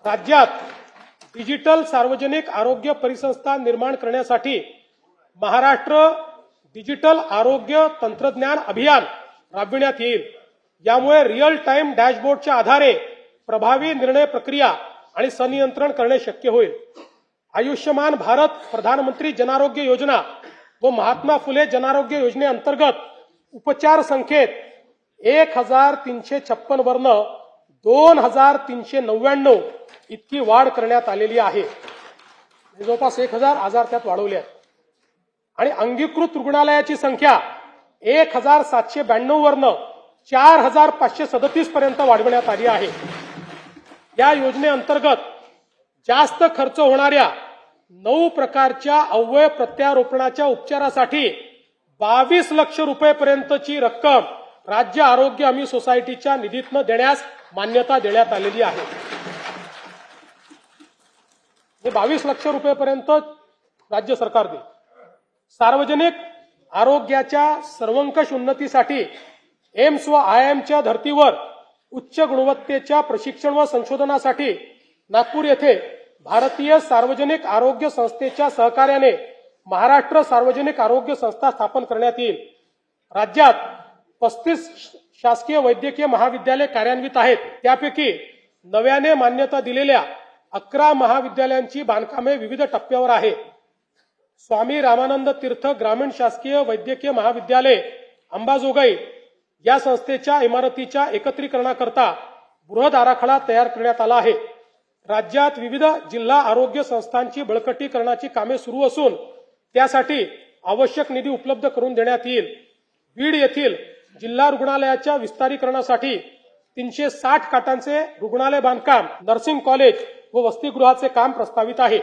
राज्यात डिजिटल सार्वजनिक आरोग्य परिसंस्था निर्माण करण्यासाठी महाराष्ट्र डिजिटल आरोग्य तंत्रज्ञान अभियान राबविण्यात येईल। यामुळे रिअल टाइम डॅशबोर्डच्या आधारे प्रभावी निर्णय प्रक्रिया आणि संनियंत्रण करणे शक्य होईल। आयुष्यमान भारत प्रधानमंत्री जनारोग्य योजना व महात्मा फुले जनारोग्य योजनेअंतर्गत उपचार संख्येत 1356 वरन 2399 इतकी वाढ करण्यात आलेली आहे। जवळपास 1000 आजार त्यात वाढवले आहेत आणि अंगीकृत रुग्णालयाची संख्या 1792 वरन 4537 पर्यंत वाढवण्यात आली आहे। या योजनेअंतर्गत जास्त खर्च होणाऱ्या 9 प्रकारच्या अवयव प्रत्यारोपणाच्या उपचारासाठी 22 लाख रुपयांपर्यंतची रक्कम राज्य आरोग्य हमी सोसायटीच्या निधीतून देण्यास मान्यता देण्यात आलेली आहे। 22 लाख रुपयांपर्यंत राज्य सरकार देईल। सार्वजनिक आरोग्याच्या सर्वंकष उन्नतीसाठी एम्स व आयएमच्या धर्तीवर उच्च गुणवत्तेच्या प्रशिक्षण व संशोधनासाठी नागपूर येथे भारतीय सार्वजनिक आरोग्य संस्थेच्या सहकार्याने महाराष्ट्र सार्वजनिक आरोग्य संस्था स्थापन करण्यात येईल। राज्यात 35 शासकीय वैद्यकीय महाविद्यालय कार्यान्वित आहेत। त्यापैकी नव्याने मान्यता दिलेल्या 11 महाविद्यालयांची बांधकामे विविध टप्प्यावर आहे। स्वामी रामानंद तीर्थ ग्रामीण शासकीय वैद्यकीय महाविद्यालय अंबाजोगाई या संस्थेच्या इमारतीच्या एकत्रीकरणाकरता बृहद आराखडा तयार करण्यात आला आहे। राज्यात विविध जिल्हा आरोग्य संस्थांची बळकटीकरणाची कामे सुरू असून त्यासाठी आवश्यक निधी उपलब्ध करून देण्यात येईल। बीड येथील जिल्हा रुग्णालयाच्या विस्तारीकरणासाठी 360 खाटांचे रुग्णालय बांधकाम, नर्सिंग कॉलेज व वसतिगृहाचे काम प्रस्तावित आहे।